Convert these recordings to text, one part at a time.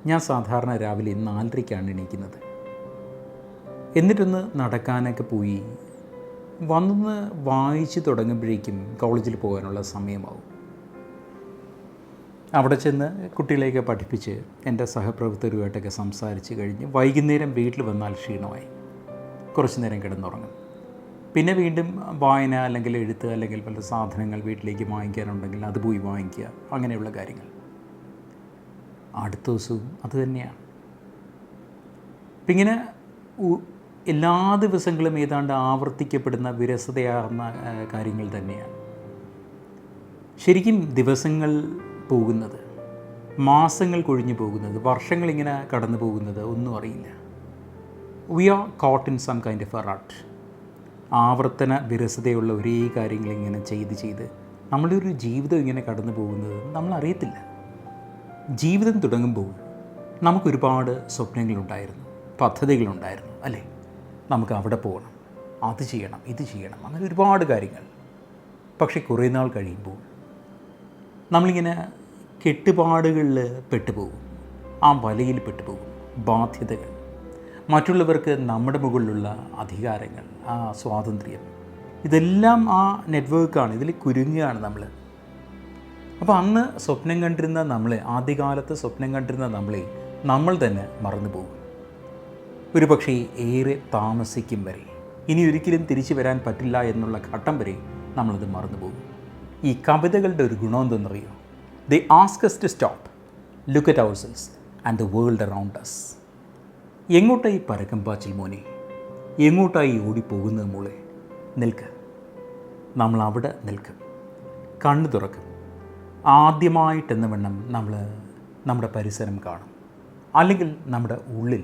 ഞാൻ സാധാരണ രാവിലെ 4:30-ക്കാണ് എണീക്കുന്നത്. എന്നിട്ടൊന്ന് നടക്കാനൊക്കെ പോയി വന്നൊന്ന് വായിച്ച് തുടങ്ങുമ്പോഴേക്കും കോളേജിൽ പോകാനുള്ള സമയമാവും. അവിടെ ചെന്ന് കുട്ടികളെയൊക്കെ പഠിപ്പിച്ച് എൻ്റെ സഹപ്രവർത്തകരുമായിട്ടൊക്കെ സംസാരിച്ച് കഴിഞ്ഞ് വൈകുന്നേരം വീട്ടിൽ വന്നാൽ ക്ഷീണമായി കുറച്ച് നേരം കിടന്നുറങ്ങും. പിന്നെ വീണ്ടും വായന അല്ലെങ്കിൽ എഴുത്ത് അല്ലെങ്കിൽ പല സാധനങ്ങൾ വീട്ടിലേക്ക് വാങ്ങിക്കാനുണ്ടെങ്കിൽ അത് പോയി വാങ്ങിക്കുക, അങ്ങനെയുള്ള കാര്യങ്ങൾ. അടുത്ത ദിവസവും അത് തന്നെയാണ്. അപ്പം ഇങ്ങനെ എല്ലാ ദിവസങ്ങളും ഏതാണ്ട് ആവർത്തിക്കപ്പെടുന്ന വിരസതയാർന്ന കാര്യങ്ങൾ തന്നെയാണ്. ശരിക്കും ദിവസങ്ങൾ പോകുന്നത്, മാസങ്ങൾ കൊഴിഞ്ഞു പോകുന്നത്, വർഷങ്ങളിങ്ങനെ കടന്നു പോകുന്നത് ഒന്നും അറിയില്ല. We are caught in some kind of a rut. ആവർത്തന വിരസതയുള്ള ഒരേ കാര്യങ്ങളിങ്ങനെ ചെയ്ത് നമ്മളുടെ ഒരു ജീവിതം ഇങ്ങനെ കടന്നു പോകുന്നത് നമ്മളറിയത്തില്ല. ജീവിതം തുടങ്ങുമ്പോൾ നമുക്കൊരുപാട് സ്വപ്നങ്ങളുണ്ടായിരുന്നു, പദ്ധതികളുണ്ടായിരുന്നു, അല്ലേ? നമുക്ക് അവിടെ പോകണം, അത് ചെയ്യണം, ഇത് ചെയ്യണം, അങ്ങനെ ഒരുപാട് കാര്യങ്ങൾ. പക്ഷേ കുറേ നാൾ കഴിയുമ്പോൾ നമ്മളിങ്ങനെ കെട്ടുപാടുകളിൽ പെട്ടുപോകും, ആ വലയിൽ പെട്ടുപോകും. ബാധ്യതകൾ, മറ്റുള്ളവർക്ക് നമ്മുടെ മുകളിലുള്ള അധികാരങ്ങൾ, ആ സ്വാതന്ത്ര്യം, ഇതെല്ലാം ആ നെറ്റ്വർക്കാണ്. ഇതിൽ കുരുങ്ങുകയാണ് നമ്മൾ. അപ്പോൾ അന്ന് സ്വപ്നം കണ്ടിരുന്ന നമ്മളെ, ആദ്യകാലത്ത് സ്വപ്നം കണ്ടിരുന്ന നമ്മളെ നമ്മൾ തന്നെ മറന്നു പോകും. ഒരു പക്ഷേ ഏറെ താമസിക്കും വരെ, ഇനി ഒരിക്കലും തിരിച്ചു വരാൻ പറ്റില്ല എന്നുള്ള ഘട്ടം വരെ നമ്മളത് മറന്നു പോകും. ഈ കവിതകളുടെ ഒരു ഗുണം എന്തെന്നറിയോ? They ask us to stop, look at ourselves and the world around us. എങ്ങോട്ടായി പരക്കം പാച്ചിൽ മോനെ? എങ്ങോട്ടായി ഓടിപ്പോകുന്നത് മോളെ? നിൽക്ക്. നമ്മൾ അവിടെ നിൽക്കും, കണ്ണു തുറക്കും. ആദ്യമായിട്ടെന്ന വണ്ണം നമ്മൾ നമ്മുടെ പരിസരം കാണും, അല്ലെങ്കിൽ നമ്മുടെ ഉള്ളിൽ,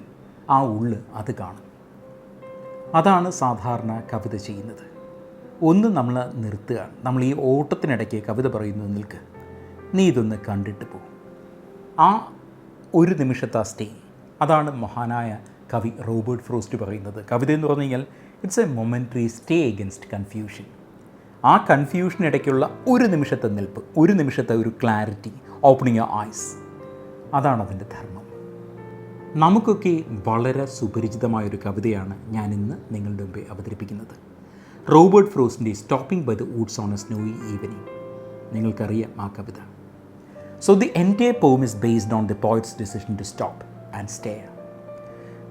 ആ ഉള്ള് അത് കാണും. അതാണ് സാധാരണ കവിത ചെയ്യുന്നത്. ഒന്ന് നമ്മൾ നിർത്തുകയാണ്. നമ്മൾ ഈ ഓട്ടത്തിനിടയ്ക്ക് കവിത പറയുന്നത്, നിൽക്ക്, നീ ഇതൊന്ന് കണ്ടിട്ട് പോകും. ആ ഒരു നിമിഷത്തെ സ്റ്റേ, അതാണ് മഹാനായ കവി റോബർട്ട് ഫ്രോസ്റ്റ് പറയുന്നത്. കവിത എന്ന് പറഞ്ഞു കഴിഞ്ഞാൽ it's A momentary stay against confusion. ആ കൺഫ്യൂഷനിടയ്ക്കുള്ള ഒരു നിമിഷത്തെ നിൽപ്പ്, ഒരു നിമിഷത്തെ ഒരു ക്ലാരിറ്റി, ഓപ്പണിങ് യുവർ ഐസ്, അതാണ് അതിൻ്റെ ധർമ്മം. നമുക്കൊക്കെ വളരെ സുപരിചിതമായൊരു കവിതയാണ് ഞാൻ ഇന്ന് നിങ്ങളുടെ മുമ്പേ അവതരിപ്പിക്കുന്നത്. റോബർട്ട് ഫ്രോസ്റ്റിൻ്റെ stopping by the woods on a snowy evening. നിങ്ങൾക്കറിയാം ആ കവിത. So the entire poem is based on the poet's decision to stop and stay.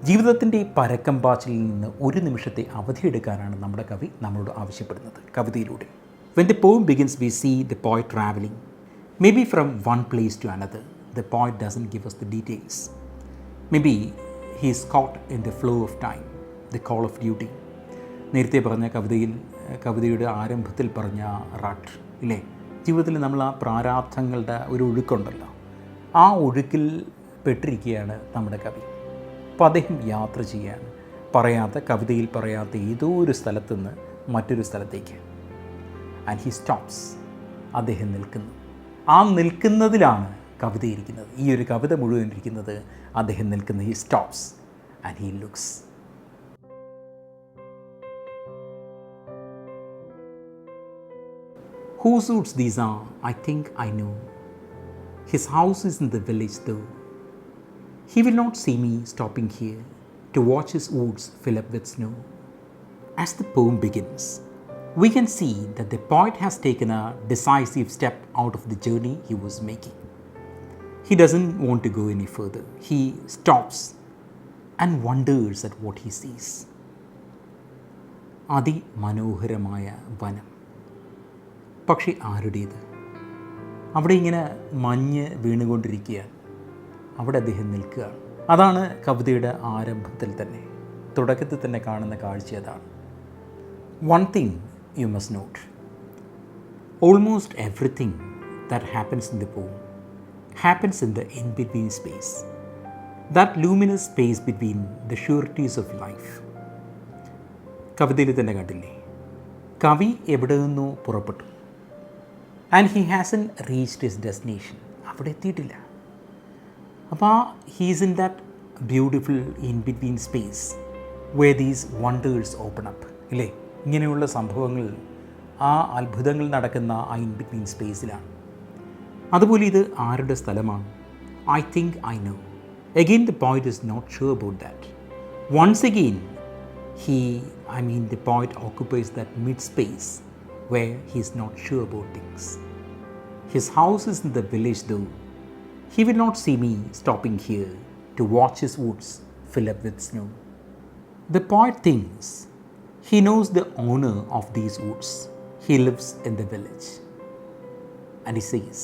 ജീവിതത്തിൻ്റെ പരക്കം പാച്ചിലിൽ നിന്ന് ഒരു നിമിഷത്തെ അവധിയെടുക്കാനാണ് നമ്മുടെ കവി നമ്മളോട് ആവശ്യപ്പെടുന്നത് കവിതയിലൂടെ. When the poem begins we see the poet travelling, may be from one place to another. The poet doesn't give us the details. Maybe he is caught in the flow of time, the call of duty. നേരത്തെ പറഞ്ഞ കവിതയുടെ ആരംഭത്തിൽ പറഞ്ഞ റാട്ട് ഇല്ലേ? ജീവിതത്തിൽ നമ്മൾ ആ പ്രാരാബ്ധങ്ങളുടെ ഒരു ഒഴുക്കുണ്ടല്ലോ, ആ ഒഴുക്കിൽ പെട്ടിരിക്കുകയാണ് നമ്മുടെ കവി. അപ്പോൾ അദ്ദേഹം യാത്ര ചെയ്യാണ്, കവിതയിൽ പറയാത്ത ഏതോ ഒരു സ്ഥലത്തുനിന്ന് മറ്റൊരു സ്ഥലത്തേക്ക്. And he stops. അദ്ദേഹം നിൽക്കുന്നു. ആ നിൽക്കുന്നതിലാണ് കവിത ഇരിക്കുന്നത്. ഈ ഒരു കവിത മുഴുവൻ ഇരിക്കുന്നത് അദ്ദേഹം നിൽക്കുന്ന, he stops and he looks. Whose woods these are, I think I know. His house is in the village though. He will not see me stopping here to watch his woods fill up with snow. As the poem begins, we can see that the poet has taken a decisive step out of the journey he was making. He doesn't want to go any further. He stops and wonders at what he sees. അതിമനോഹരമായ വനം. പക്ഷേ ആരുടേത്? അവിടെ ഇങ്ങനെ മഞ്ഞ് വീണുകൊണ്ടിരിക്കുകയാണ്. അവിടെ അദ്ദേഹം നിൽക്കുകയാണ്. അതാണ് കവിതയുടെ ആരംഭത്തിൽ തന്നെ, തുടക്കത്തിൽ തന്നെ കാണുന്ന കാഴ്ച അതാണ്. One thing you must note, almost everything that happens in the poem happens in the in-between space, that luminous space between the sureties of life. കവിതയിൽ തന്നെ കണ്ടില്ലേ, കവി എവിടെ നിന്നോ പുറപ്പെട്ടു, and he hasn't reached his destination. അവിടെ എത്തിയിട്ടില്ല. അപ്പോൾ he's in that beautiful in between space where these wonders open up, ഇല്ലേ? ഇങ്ങനെയുള്ള സംഭവങ്ങൾ, ആ അത്ഭുതങ്ങൾ നടക്കുന്ന ആ ഇൻ ബിറ്റ്വീൻ സ്പേസിലാണ്. അതുപോലെ ഇത് ആരുടെ സ്ഥലമാണ്? I think I know. Again, the poet is not sure about that. Once again, the poet occupies that mid space where he is not sure about things. His house is in the village though. He will not see me stopping here to watch his woods fill up with snow. The poet thinks he knows the owner of these woods. He lives in the village. And he says,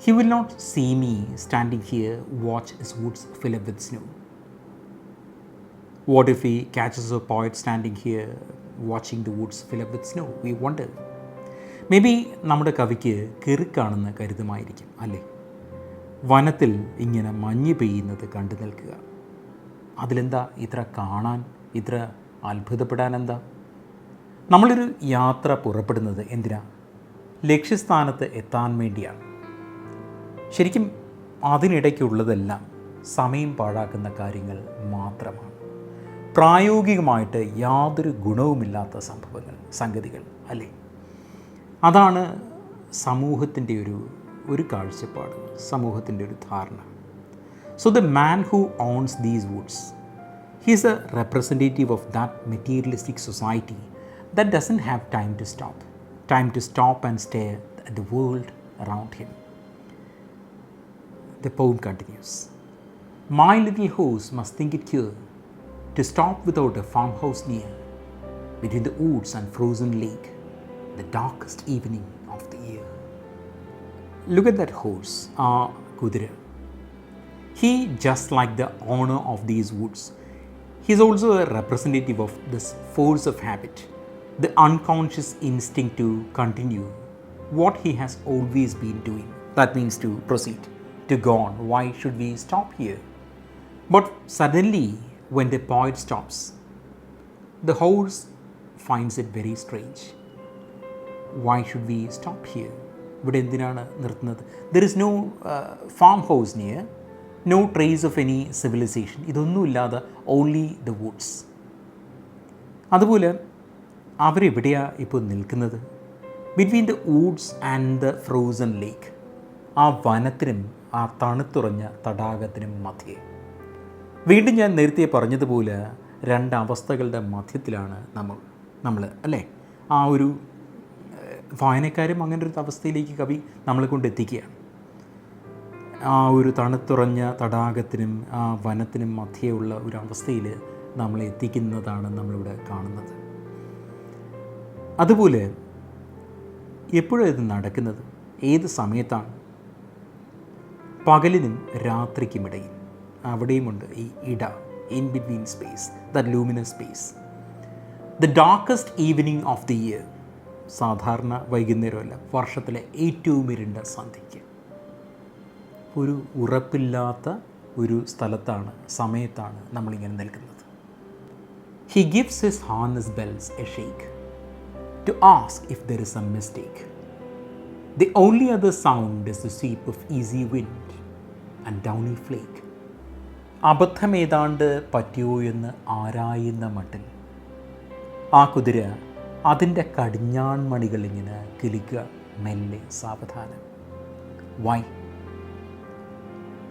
he will not see me standing here watch his woods fill up with snow. What if he catches a poet standing here watching the woods fill up with snow? We wonder. Maybe നമ്മുടെ കവിക്ക് കിറുക്കാണെന്ന് കരുതുമായിരിക്കും അല്ലേ? വനത്തിൽ ഇങ്ങനെ മഞ്ഞ് പെയ്യുന്നത് കണ്ടു നിൽക്കുക. അതിലെന്താ ഇത്ര കാണാൻ, ഇത്ര അത്ഭുതപ്പെടാൻ എന്താ? നമ്മളൊരു യാത്ര പുറപ്പെടുന്നത് എന്തിനാ? ലക്ഷ്യസ്ഥാനത്ത് എത്താൻ വേണ്ടിയാണ്. ശരിക്കും അതിനിടയ്ക്കുള്ളതെല്ലാം സമയം പാഴാക്കുന്ന കാര്യങ്ങൾ മാത്രമാണ്. പ്രായോഗികമായിട്ട് യാതൊരു ഗുണവുമില്ലാത്ത സംഗതികൾ അല്ലേ? അതാണ് സമൂഹത്തിൻ്റെ ഒരു കാഴ്ചപ്പാട്, സമൂഹത്തിൻ്റെ ഒരു ധാരണ. So the man who owns these woods, he is a representative of that materialistic society that doesn't have time to stop and stare at the world around him. The poem continues. My little horse must think it cure to stop without a farmhouse near, between the woods and frozen lake, the darkest evening of the year. Look at that horse, Kudira. He, just like the owner of these woods, he is also a representative of this force of habit, the unconscious instinct to continue what he has always been doing. That means to proceed, to go on. Why should we stop here? But suddenly, when the poet stops, the horse finds it very strange. Why should we stop here? ഇവിടെ എന്തിനാണ് നിർത്തുന്നത്? There is no farm house near, no trace of any civilization. ഇതൊന്നുമില്ലാതെ only the woods. അതുപോലെ അവരെവിടെയാണ് ഇപ്പോൾ നിൽക്കുന്നത്? Between the woods and the frozen lake. ആ വനത്തിനും ആ തണുത്തുറഞ്ഞ തടാകത്തിനും മധ്യേ. വീണ്ടും ഞാൻ നേരത്തെ പറഞ്ഞതുപോലെ രണ്ടവസ്ഥകളുടെ മധ്യത്തിലാണ് നമ്മൾ അല്ലേ? ആ ഒരു വായനക്കാരും അങ്ങനെ ഒരു അവസ്ഥയിലേക്ക് കവി നമ്മളെ കൊണ്ടെത്തിക്കുകയാണ്. ആ ഒരു തണുത്തുറഞ്ഞ തടാകത്തിനും ആ വനത്തിനും മധ്യയുള്ള ഒരു അവസ്ഥയിൽ നമ്മളെ എത്തിക്കുന്നതാണ് നമ്മളിവിടെ കാണുന്നത്. അതുപോലെ എപ്പോഴും ഇത് നടക്കുന്നത്? ഏത് സമയത്താണ്? പകലിനും രാത്രിക്കുമിടയിൽ. അവിടെയുമുണ്ട് ഈ ഇട, in between space, that luminous space. The darkest evening of the year. സാധാരണ വൈകുന്നേരമല്ല, വർഷത്തിലെ ഏറ്റവും ഇരുണ്ട സന്ധ്യയ്ക്ക്. ഒരു ഉറപ്പില്ലാത്ത ഒരു സ്ഥലത്താണ്, സമയത്താണ് നമ്മളിങ്ങനെ നിൽക്കുന്നത്. He gives his harness bells a shake to ask if there is a mistake. The only other sound is the sweep of easy wind and downy flake. അബദ്ധമേതാണ്ട് പറ്റിയോ എന്ന് ആരായുന്ന മട്ടിൽ ആ കുതിര അതിൻ്റെ കടിഞ്ഞാൺമണികൾ ഇങ്ങനെ കിലുക്കുക, മെല്ലെ സാവധാനം. Why?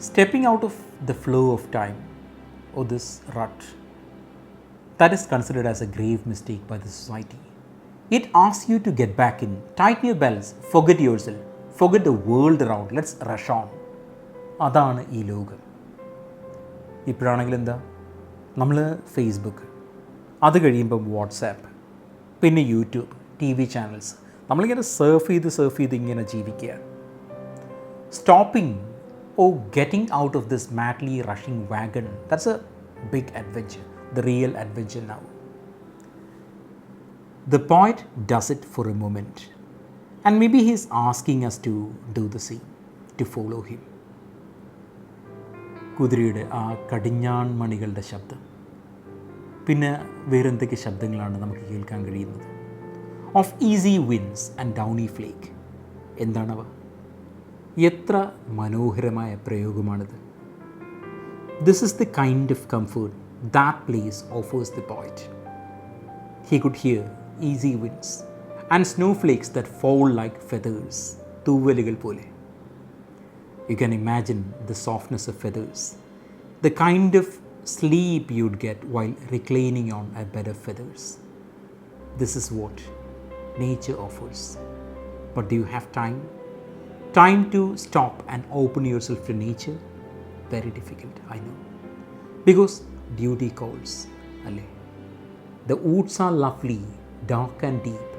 Stepping out of the flow of time, or this rut, that is considered as a grave mistake by the society. It asks you to get back in, tighten your belts, forget yourself, forget the world around, let's rush on. അതാണ് ഈ ലോകം. ഇപ്പോഴാണെങ്കിൽ എന്താ? നമ്മൾ Facebook, അത് കഴിയുമ്പം WhatsApp, പിന്നെ YouTube, TV channels, നമ്മളിങ്ങനെ സർഫ് ചെയ്ത് ഇങ്ങനെ ജീവിക്കുകയാണ്. Stopping or getting out of this madly rushing wagon, that's a big adventure, the real adventure now. The poet does it for a moment, and maybe he is asking us to do the same, to follow him. കുതിരയുടെ ആ കടിഞ്ഞാൺമണികളുടെ ശബ്ദം, പിന്നെ വേറെന്തൊക്കെ ശബ്ദങ്ങളാണ് നമുക്ക് കേൾക്കാൻ കഴിയുന്നത്? Of easy wind and downy flake. എന്താണവ? എത്ര മനോഹരമായ പ്രയോഗമാണിത്. This is the kind of comfort that place offers the poet. He could hear easy winds and snowflakes that fall like feathers, തൂവലുകൾ പോലെ. You can imagine the softness of feathers, the kind of sleep you'd get while reclining on a bed of feathers. This is what nature offers. But do you have time? Time to stop and open yourself to nature? Very difficult, I know. Because duty calls. Alle. The woods are lovely, dark and deep.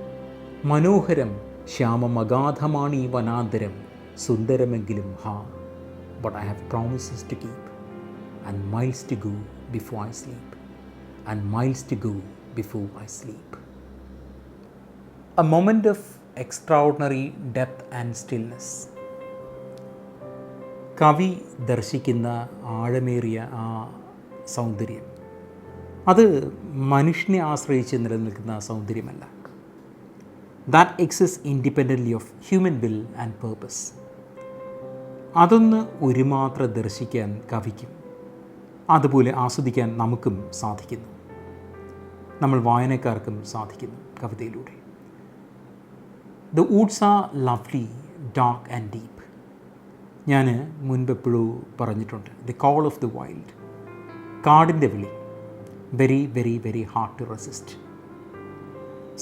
Manoharam, Shyamam Agadhamani Vanadaram, Sundaramengilum ha. But I have promises to keep, and miles to go before I sleep. And miles to go before I sleep. A moment of extraordinary depth and stillness. കവി ദർശിക്കുന്ന ആഴമേറിയ ആ സൗന്ദര്യം അത് മനുഷ്യനെ ആശ്രയിച്ച് നിലനിൽക്കുന്ന സൗന്ദര്യമല്ല. That exist independently of human will and purpose. അതൊന്ന് ഒരുമാത്രം ദർശിക്കാൻ കവിക്കും, അതുപോലെ ആസ്വദിക്കാൻ നമുക്കും സാധിക്കുന്നു. നമ്മൾ വായനക്കാർക്കും സാധിക്കുന്നു കവിതയിലൂടെ. The woods are lovely, dark and deep. ഞാൻ മുൻപെപ്പോഴും പറഞ്ഞിട്ടുണ്ട്, the call of the wild, കാടിൻ്റെ വിളി, very very very hard to resist.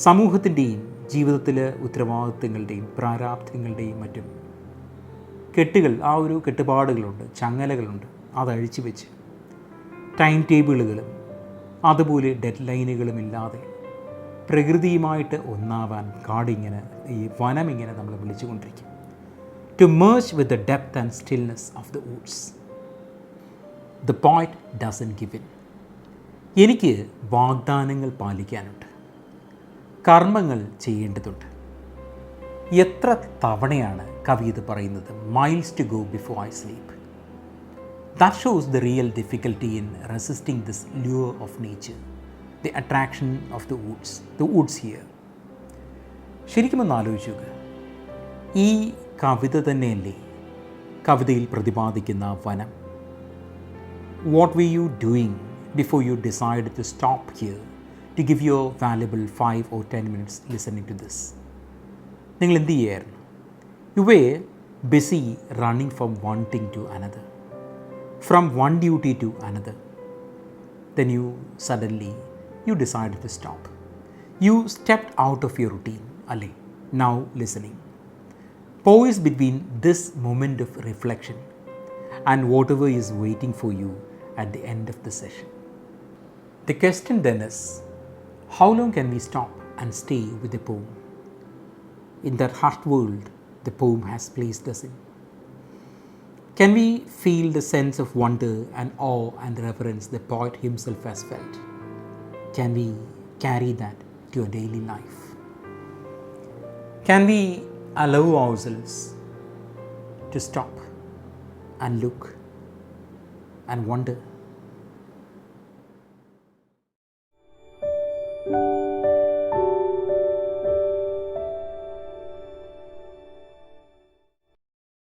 സമൂഹത്തിൻ്റെയും ജീവിതത്തിലെ ഉത്തരവാദിത്തങ്ങളുടെയും പ്രാരാബ്ധങ്ങളുടെയും മറ്റും കെട്ടുകൾ, ആ ഒരു കെട്ടുപാടുകളുണ്ട്, ചങ്ങലകളുണ്ട്. അതഴിച്ചു വെച്ച് ടൈം ടേബിളുകളും അതുപോലെ ഡെഡ് ലൈനുകളും ഇല്ലാതെ പ്രകൃതിയുമായിട്ട് ഒന്നാവാൻ കാടിങ്ങനെ, ഈ വനമിങ്ങനെ നമ്മളെ വിളിച്ചുകൊണ്ടിരിക്കും. To merge with the depth and stillness of the woods. The poet doesn't give in. എനിക്ക് വാഗ്ദാനങ്ങൾ പാലിക്കാനുണ്ട്, കർമ്മങ്ങൾ ചെയ്യേണ്ടതുണ്ട്. എത്ര തവണയാണ് കവി ഇത് പറയുന്നത്? Miles to go before I sleep. That shows the real difficulty in resisting this lure of nature, the attraction of the woods here. ശരിക്കും ഒന്ന് ആലോചിക്കുക, ഈ കവിത തന്നെയല്ലേ കവിതയിൽ പ്രതിപാദിക്കുന്ന വനം? What were you doing before you decided to stop here to give your valuable 5 or 10 minutes listening to this? നിങ്ങൾ എന്ത് ചെയ്യായിരുന്നു? You were busy running from one thing to another, from one duty to another. Then you suddenly decided to stop. You stepped out of your routine, alle, now listening. Pause between this moment of reflection and whatever is waiting for you at the end of the session. The question then is, how long can we stop and stay with the poem? In that hushed world the poem has placed us in. Can we feel the sense of wonder and awe and reverence the poet himself has felt? Can we carry that to a daily life? Can we allow ourselves to stop and look and wonder